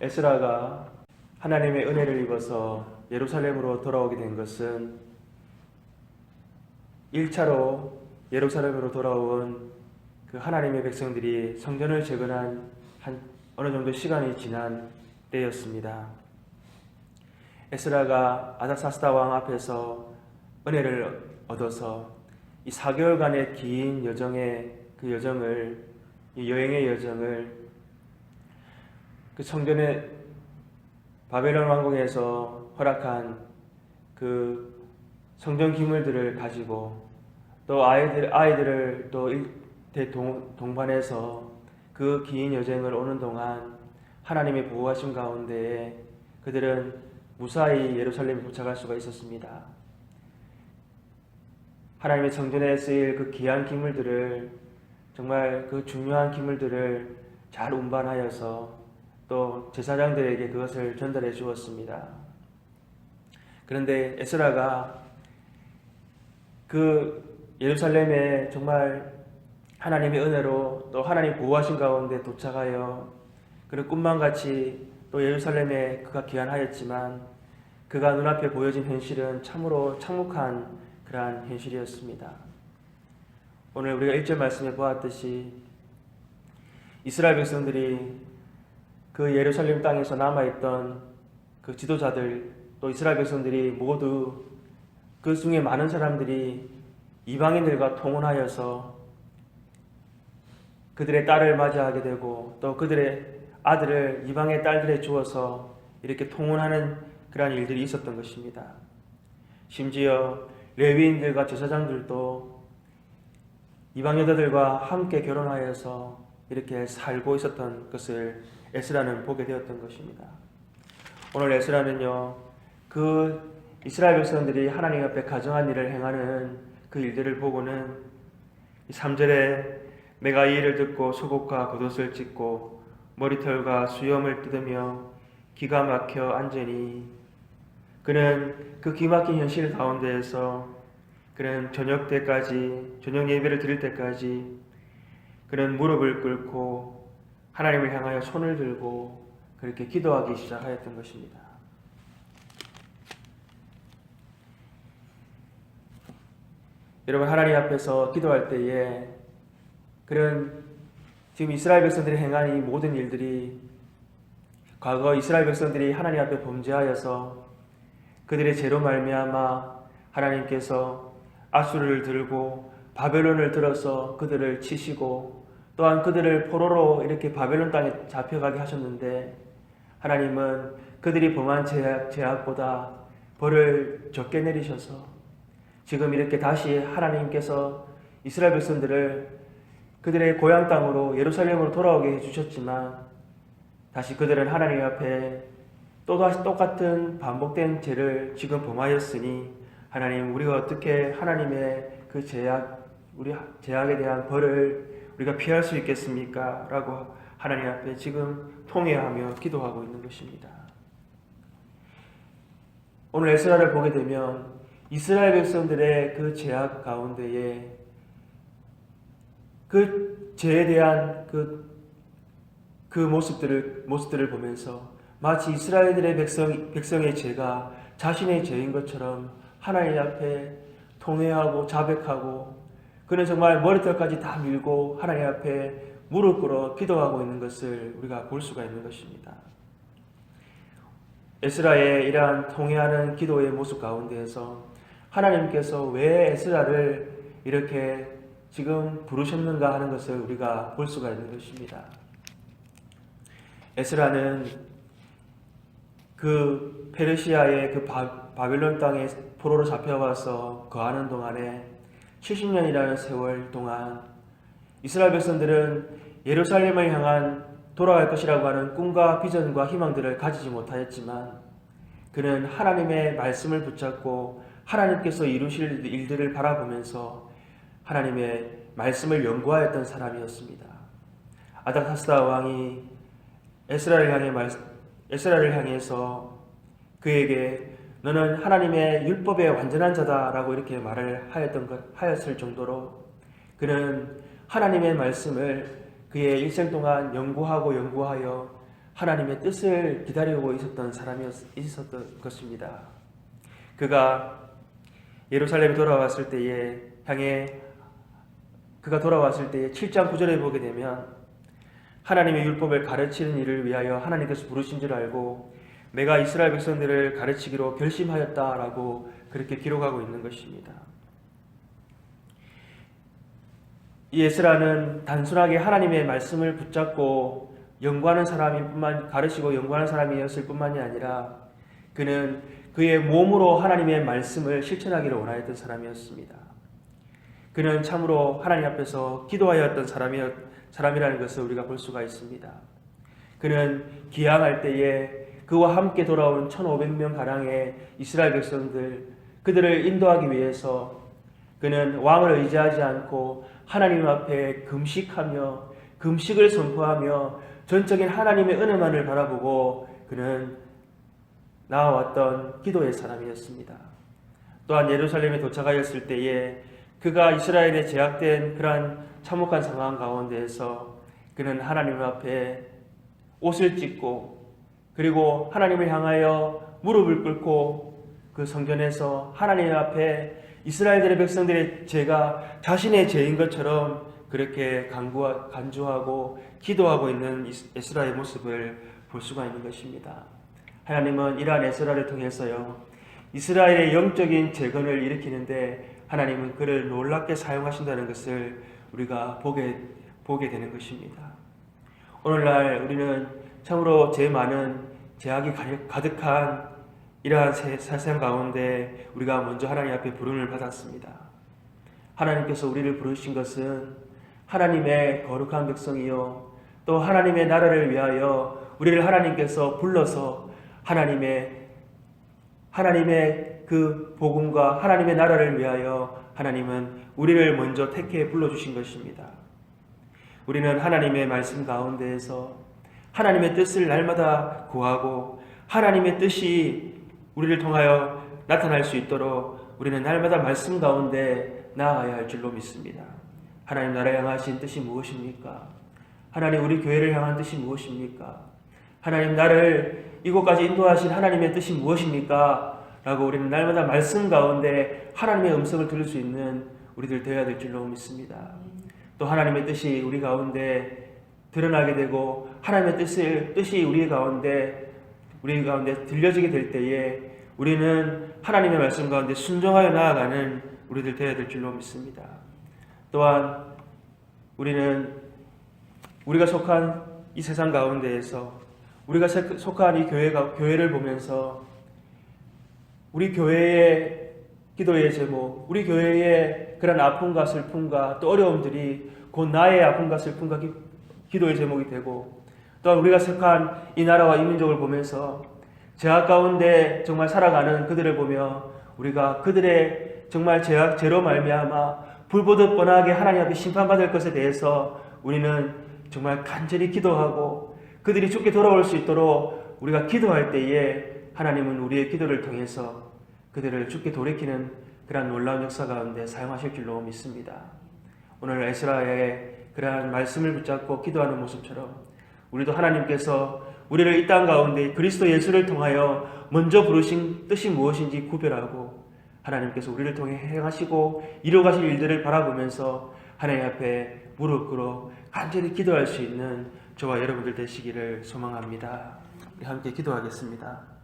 에스라가 하나님의 은혜를 입어서 예루살렘으로 돌아오게 된 것은 1차로 예루살렘으로 돌아온 그 하나님의 백성들이 성전을 재건한 어느 정도 시간이 지난 때였습니다. 에스라가 아닥사스다 왕 앞에서 은혜를 얻어서 이 4개월간의 긴 여행의 여정을 그 성전의 바벨론 왕궁에서 허락한 그 성전 기물들을 가지고 또 아이들을 또 동반해서 그 긴 여정을 오는 동안 하나님의 보호하심 가운데에 그들은 무사히 예루살렘에 도착할 수가 있었습니다. 하나님의 성전에 쓰일 그 귀한 기물들을, 정말 그 중요한 기물들을 잘 운반하여서 또 제사장들에게 그것을 전달해 주었습니다. 그런데 에스라가 그 예루살렘에 정말 하나님의 은혜로 또 하나님 보호하신 가운데 도착하여 그런 꿈만같이 또 예루살렘에 그가 귀환하였지만 그가 눈앞에 보여진 현실은 참으로 참혹한 그러한 현실이었습니다. 오늘 우리가 1절 말씀에 보았듯이 이스라엘 백성들이 그 예루살렘 땅에서 남아있던 그 지도자들 또 이스라엘 백성들이 모두 그 중에 많은 사람들이 이방인들과 통혼하여서 그들의 딸을 맞이하게 되고 또 그들의 아들을 이방의 딸들에 주어서 이렇게 통혼하는 그러한 일들이 있었던 것입니다. 심지어 레위인들과 제사장들도 이방 여자들과 함께 결혼하여서 이렇게 살고 있었던 것을 에스라는 보게 되었던 것입니다. 오늘 에스라는요, 그 이스라엘 백성들이 하나님 앞에 가정한 일을 행하는 그 일들을 보고는 3절에 내가 이 일을 듣고 속옷과 겉옷을 찢고 머리털과 수염을 뜯으며 기가 막혀 앉으니, 그는 그 기막힌 현실 가운데에서 그는 저녁 예배를 드릴 때까지 그는 무릎을 꿇고 하나님을 향하여 손을 들고 그렇게 기도하기 시작하였던 것입니다. 여러분, 하나님 앞에서 기도할 때에 그런 지금 이스라엘 백성들이 행한 이 모든 일들이 과거 이스라엘 백성들이 하나님 앞에 범죄하여서 그들의 죄로 말미암아 하나님께서 아수르를 들고 바벨론을 들어서 그들을 치시고 또한 그들을 포로로 이렇게 바벨론 땅에 잡혀가게 하셨는데, 하나님은 그들이 범한 죄악보다 벌을 적게 내리셔서 지금 이렇게 다시 하나님께서 이스라엘 백성들을 그들의 고향 땅으로 예루살렘으로 돌아오게 해주셨지만 다시 그들은 하나님 앞에 또다시 똑같은 반복된 죄를 지금 범하였으니, 하나님, 우리가 어떻게 하나님의 그 우리 죄악에 대한 벌을 우리가 피할 수 있겠습니까? 라고 하나님 앞에 지금 통회하며 기도하고 있는 것입니다. 오늘 에스라를 보게 되면 이스라엘 백성들의 그 죄악 가운데에 그 죄에 대한 그 모습들을 보면서 마치 이스라엘들의 백성의 죄가 자신의 죄인 것처럼 하나님 앞에 통회하고 자백하고, 그는 정말 머리털까지 다 밀고 하나님 앞에 무릎 꿇어 기도하고 있는 것을 우리가 볼 수가 있는 것입니다. 에스라의 이러한 통회하는 기도의 모습 가운데에서 하나님께서 왜 에스라를 이렇게 지금 부르셨는가 하는 것을 우리가 볼 수가 있는 것입니다. 에스라는 그 페르시아의 그 바벨론 땅에 포로로 잡혀와서 거하는 동안에 70년이라는 세월 동안 이스라엘 백성들은 예루살렘을 향한 돌아갈 것이라고 하는 꿈과 비전과 희망들을 가지지 못하였지만, 그는 하나님의 말씀을 붙잡고 하나님께서 이루실 일들을 바라보면서 하나님의 말씀을 연구하였던 사람이었습니다. 아닥사스다 왕이 에스라를 향해서 그에게 너는 하나님의 율법의 완전한 자다라고 이렇게 말을 하였을 정도로 그는 하나님의 말씀을 그의 일생 동안 연구하여 하나님의 뜻을 기다리고 있었던 것입니다. 그가 예루살렘에 돌아왔을 때에 7장 9절에 보게 되면 하나님의 율법을 가르치는 일을 위하여 하나님께서 부르신 줄 알고 내가 이스라엘 백성들을 가르치기로 결심하였다라고 그렇게 기록하고 있는 것입니다. 이 에스라는 단순하게 하나님의 말씀을 붙잡고 가르치고 연구하는 사람이었을 뿐만이 아니라 그는 그의 몸으로 하나님의 말씀을 실천하기를 원하였던 사람이었습니다. 그는 참으로 하나님 앞에서 기도하였던 사람이라는 것을 우리가 볼 수가 있습니다. 그는 기항할 때에 그와 함께 돌아온 1500명 가량의 이스라엘 백성들, 그들을 인도하기 위해서 그는 왕을 의지하지 않고 하나님 앞에 금식을 선포하며 전적인 하나님의 은혜만을 바라보고 그는 나아왔던 기도의 사람이었습니다. 또한 예루살렘에 도착하였을 때에 그가 이스라엘에 제약된 그러한 참혹한 상황 가운데에서 그는 하나님 앞에 옷을 찢고 그리고 하나님을 향하여 무릎을 꿇고 그 성전에서 하나님 앞에 이스라엘들의 백성들의 죄가 자신의 죄인 것처럼 그렇게 간주하고 기도하고 있는 에스라의 모습을 볼 수가 있는 것입니다. 하나님은 이러한 에스라를 통해서요 이스라엘의 영적인 재건을 일으키는데 하나님은 그를 놀랍게 사용하신다는 것을 우리가 보게 되는 것입니다. 오늘날 우리는 참으로 죄 많은 죄악이 가득한 이러한 세상 가운데 우리가 먼저 하나님 앞에 부름을 받았습니다. 하나님께서 우리를 부르신 것은 하나님의 거룩한 백성이요 또 하나님의 나라를 위하여 우리를 하나님께서 불러서 하나님의 그 복음과 하나님의 나라를 위하여 하나님은 우리를 먼저 택해 불러주신 것입니다. 우리는 하나님의 말씀 가운데에서 하나님의 뜻을 날마다 구하고 하나님의 뜻이 우리를 통하여 나타날 수 있도록 우리는 날마다 말씀 가운데 나아가야 할 줄로 믿습니다. 하나님 나라를 향하신 뜻이 무엇입니까? 하나님 우리 교회를 향한 뜻이 무엇입니까? 하나님 나를 이곳까지 인도하신 하나님의 뜻이 무엇입니까? 라고 우리는 날마다 말씀 가운데 하나님의 음성을 들을 수 있는 우리들 되어야 될 줄로 믿습니다. 또 하나님의 뜻이 우리 가운데 드러나게 되고 하나님의 뜻이 우리 가운데 들려지게 될 때에 우리는 하나님의 말씀 가운데 순종하여 나아가는 우리들 되어야 될 줄로 믿습니다. 또한 우리가 속한 이 세상 가운데에서 우리가 속한 이 교회를 보면서 우리 교회의 기도의 제목, 우리 교회의 그런 아픔과 슬픔과 또 어려움들이 곧 나의 아픔과 슬픔과 기도의 제목이 되고 또한 우리가 속한 이 나라와 이 민족을 보면서 죄악 가운데 정말 살아가는 그들을 보며 우리가 그들의 정말 죄로 말미암아 불보듯 뻔하게 하나님 앞에 심판받을 것에 대해서 우리는 정말 간절히 기도하고 그들이 죽게 돌아올 수 있도록 우리가 기도할 때에 하나님은 우리의 기도를 통해서 그들을 죽게 돌이키는 그러한 놀라운 역사 가운데 사용하실 줄로 믿습니다. 오늘 에스라의 그러한 말씀을 붙잡고 기도하는 모습처럼 우리도 하나님께서 우리를 이 땅 가운데 그리스도 예수를 통하여 먼저 부르신 뜻이 무엇인지 구별하고 하나님께서 우리를 통해 행하시고 이루어가실 일들을 바라보면서 하나님 앞에 무릎 꿇어 간절히 기도할 수 있는 저와 여러분들 되시기를 소망합니다. 함께 기도하겠습니다.